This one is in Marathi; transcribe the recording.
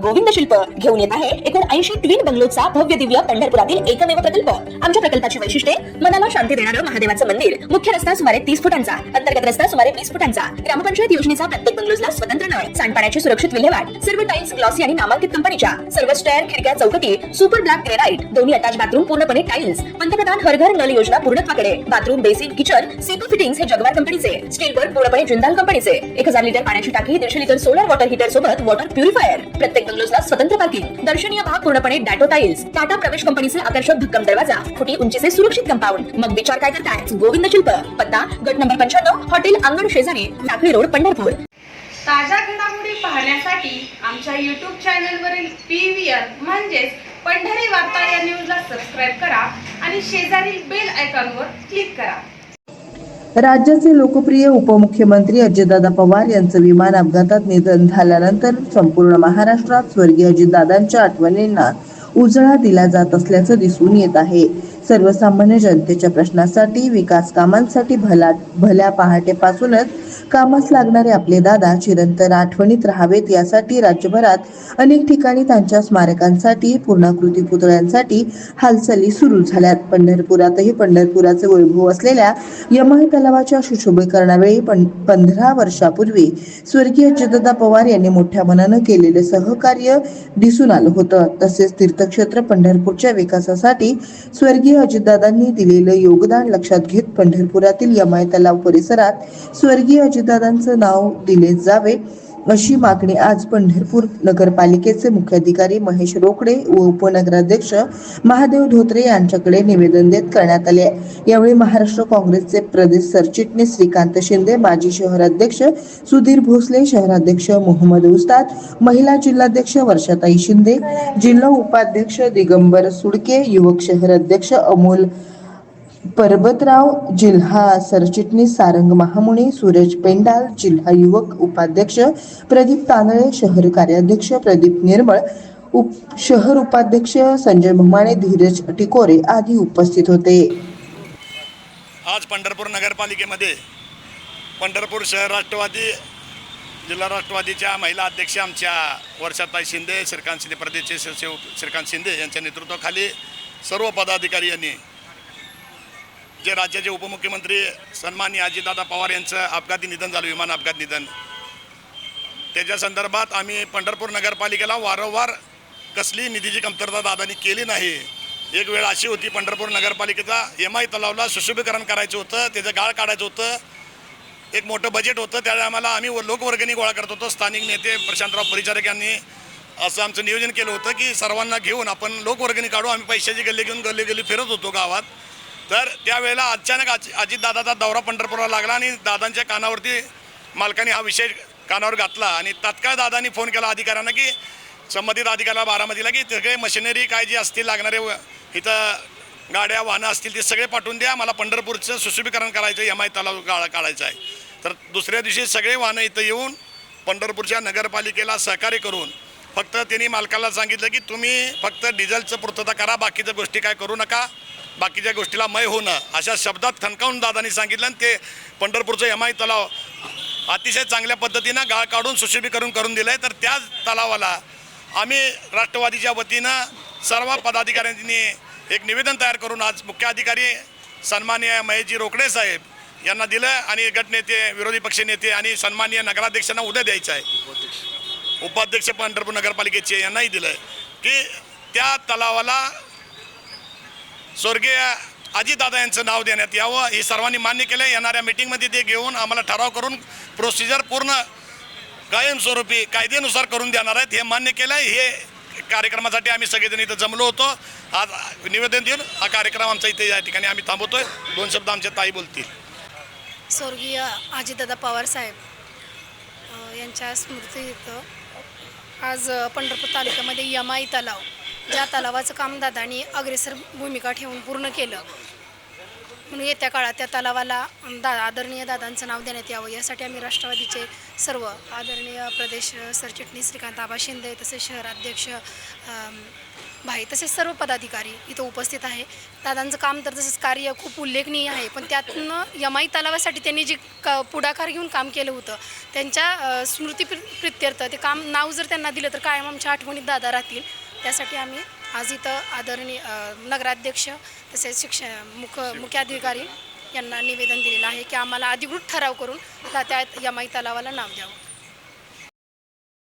गोविंद शिल्प घेऊन येत आहे एकूण 80 ट्विन बंगलोचा भव्य दिव्य पंढरपुरातील एकमेव प्रकल्प। आमच्या प्रकल्पाची वैशिष्ट्ये मनाला शांती देणारं महादेवाचं मंदिर, मुख्य रस्ता सुमारे 30 फुटांचा, अंतर्गत रस्ता सुमारे 20 फुटांचा, ग्रामपंचायत योजनेचा प्रत्येक बंगलोजला स्वतंत्र नळ, सांडपाण्याची सुरक्षित विल्हेवाट, सर्व टाइल्स ग्लॉसी आणि नामांकित कंपनीच्या, सर्व स्टेअर, खिडक्या, चौकटी सुपर ब्लॅक ग्रेनाइट, दोन्ही अटॅच बाथरूम पूर्णपणे टाइल्स, पंतप्रधान हर घर नल योजना पूर्णत्वाकडे, bathroom, basin, kitchen, CP fittings हे जगवार कंपनीचे, स्टील वर्क पूर्णपणे जिंदाल कंपनीचे, 1000 लिटर पाण्याची टाकी, 150 लिटर सोलर वॉटर हीटर सोबत वॉटर प्युरिफायर, प्रत्येक बंगलोजला स्वतंत्र पार्किंग, दर्शनीय भाग पूर्णपणे डॅटो टाइल्स, टाटा प्रवेश कंपनीचे आकर्षक भक्कम दरवाजा, फुटी उंचीचे सुरक्षित कंपाऊंड। मग विचार काय करताय? गोविंद शिल्प, पत्ता गट नंबर 95, हॉटेल अंगण शेजारी, टाकळी रोड, पंढरपूर। ताज्या घडामोडी पाहण्यासाठी आमच्या YouTube चॅनलवरील PVR म्हणजेच पंढरी वार्ता या न्यूजला सबस्क्राइब करा आणि शेजारील बेल आयकॉनवर क्लिक करा। राज्याचे लोकप्रिय उपमुख्यमंत्री अजितदादा पवार यांचं विमान अपघातात निधन झाल्यानंतर संपूर्ण महाराष्ट्रात स्वर्गीय अजितदादांच्या आठवणींना उजाळा दिला जात असल्याचं दिसून येत आहे। सर्वसामान्य जनतेच्या प्रश्नासाठी, विकास कामांसाठी भल्या पहाटेपासूनच कामास लागणारे आपले दादा चिरंतन आठवणीत राहावेत यासाठी राज्यभरात अनेक ठिकाणी त्यांच्या स्मारकांसाठी, पूर्णाकृती पुतळ्यांसाठी हालचाली सुरू झाल्यात। पंढरपुरातही पंढरपुराचे वैभव असलेल्या यमाई तलावाच्या सुशोभीकरणावेळी 15 वर्षापूर्वी स्वर्गीय अजितदादा पवार यांनी मोठ्या मनानं केलेले सहकार्य दिसून आलं होतं। तसेच तीर्थक्षेत्र पंढरपूरच्या विकासासाठी स्वर्गीय अजितदादांनी दिलेलं योगदान लक्षात घेत पंढरपुरातील यमाई तलाव परिसरात स्वर्गीय अजितदादांचं नाव दिले जावे अशी मागणी आज पंढरपूर नगरपालिकेचे मुख्याधिकारी महेश रोकडे व उपनगराध्यक्ष महादेव धोत्रे यांच्याकडे निवेदन देत करण्यात आले। यावेळी महाराष्ट्र काँग्रेसचे प्रदेश सरचिटणीस श्रीकांत शिंदे, माजी शहराध्यक्ष सुधीर भोसले, शहराध्यक्ष मोहम्मद उस्ताद, महिला जिल्हाध्यक्ष वर्षाताई शिंदे, जिल्हा उपाध्यक्ष दिगंबर सुडके, युवक शहराध्यक्ष अमोल परबतराव, जिल्हा सरचिटणीस सारंग महामुनी, सूरज पेंडाल, जिल्हा युवक उपाध्यक्ष प्रदीप तांदळे, शहर कार्याध्यक्ष प्रदीप निर्मळ, शहर उपाध्यक्ष संजय भमाणे, धीरज टिकोरे आदी उपस्थित होते। आज पंढरपूर नगरपालिकेमध्ये पंढरपूर शहर राष्ट्रवादी, जिल्हा राष्ट्रवादीच्या महिला अध्यक्ष आमच्या वर्षाताई शिंदे, श्रीकांत शिंदे, प्रदेशचे सचिव श्रीकांत शिंदे यांच्या नेतृत्वाखाली सर्व पदाधिकारी यांनी जे राज्याचे उपमुख्यमंत्री सन्माननीय अजितदादा पवार यांचं अपघाती निधन झालं, विमान अपघात निधन, त्याच्या संदर्भात आम्ही पंढरपूर नगरपालिकेला वारंवार कसली निधीची कमतरता दादांनी केली नाही। एक वेळ अशी होती पंढरपूर नगरपालिकेचा यमाई तलावला सुशोभीकरण करायचं होतं, त्याचं गाळ काढायचं होतं, एक मोठं बजेट होतं, त्यावेळी आम्ही लोकवर्गणी गोळा करत होतो। स्थानिक नेते प्रशांतराव परिचारक यांनी असं आमचं नियोजन केलं होतं की सर्वांना घेऊन आपण लोकवर्गणी काढू। आम्ही पैशाची गल्ली घेऊन गल्ली फिरत होतो गावात। तर त्यावेळेला अचानक अजितदादाचा दौरा पंढरपूरला लागला आणि दादांच्या कानावरती मालकाने हा विषय कानावर घातला आणि तात्काळ दादांनी फोन केला अधिकाऱ्यांना की संबंधित अधिकाऱ्याला बारामतीला की सगळे मशिनरी काय जी असतील लागणारे इथं गाड्या वाहनं असतील ते सगळे पाठवून द्या, मला पंढरपूरचं सुशोभीकरण करायचं, यमाई तलाव काढायचं आहे। तर दुसऱ्या दिवशी सगळे वाहनं इथं येऊन पंढरपूरच्या नगरपालिकेला सहकार्य करून फक्त त्यांनी मालकाला सांगितलं की तुम्ही फक्त डिझेलचं पूर्तता करा, बाकीच्या गोष्टी काय करू नका, बाकीच्या गोष्टीला मय होणं अशा शब्दात ठणकावून दादांनी सांगितलं आणि ते पंढरपूरचं यमाई तलाव अतिशय चांगल्या पद्धतीनं गाळ काढून सुशोभीकरण करून दिलं आहे। तर त्याच तलावाला आम्ही राष्ट्रवादीच्या वतीनं सर्व पदाधिकाऱ्यांनी एक निवेदन तयार करून आज मुख्याधिकारी सन्माननीय महेशजी रोकडे साहेब यांना दिलं आणि गटनेते, विरोधी पक्षनेते आणि सन्माननीय नगराध्यक्षांना उद्या द्यायचं आहे, उपाध्यक्ष पंढरपूर नगरपालिकेचे यांनाही दिलं आहे की त्या तलावाला स्वर्गीय अजितदादा यांचं नाव देण्यात यावं। हे सर्वांनी मान्य केलं। येणाऱ्या मीटिंगमध्ये ते घेऊन आम्हाला ठराव करून प्रोसिजर पूर्ण कायमस्वरूपी कायद्यानुसार करून देणार आहेत हे मान्य केलं आहे। हे कार्यक्रमासाठी आम्ही सगळेजण इथं जमलो होतो। आज निवेदन देऊन हा कार्यक्रम आमचा इथे या ठिकाणी आम्ही थांबवतोय। 2 शब्द आमच्या ताई बोलतील। स्वर्गीय अजितदादा पवार साहेब यांच्या स्मृतीर्थ आज पंढरपूर तालुक्यामध्ये यमाई तलाव, ज्या तलावाचं काम दादांनी अग्रेसर भूमिका ठेवून पूर्ण केलं, म्हणून येत्या काळात त्या तलावाला आदरणीय दादांचं नाव देण्यात यावं यासाठी आम्ही राष्ट्रवादीचे सर्व आदरणीय प्रदेश सरचिटणीस श्रीकांत आबा शिंदे, तसेच शहराध्यक्ष भाई, तसेच सर्व पदाधिकारी इथं उपस्थित आहे. दादांचं काम तर तसंच कार्य खूप उल्लेखनीय आहे, पण त्यातनं यमाई तलावासाठी त्यांनी जे पुढाकार घेऊन काम केलं होतं त्यांच्या स्मृतीप्रित्यर्थ ते काम नाव जर त्यांना दिलं तर कायम आमच्या आठवणीत दादा राहतील. त्यासाठी आम्ही आज इथं आदरणीय नगराध्यक्ष तसेच मुख्याधिकारी यांना निवेदन दिलेलं आहे की आम्हाला अधिकृत ठराव करून त्या यमाई तलावाला नाव द्यावं.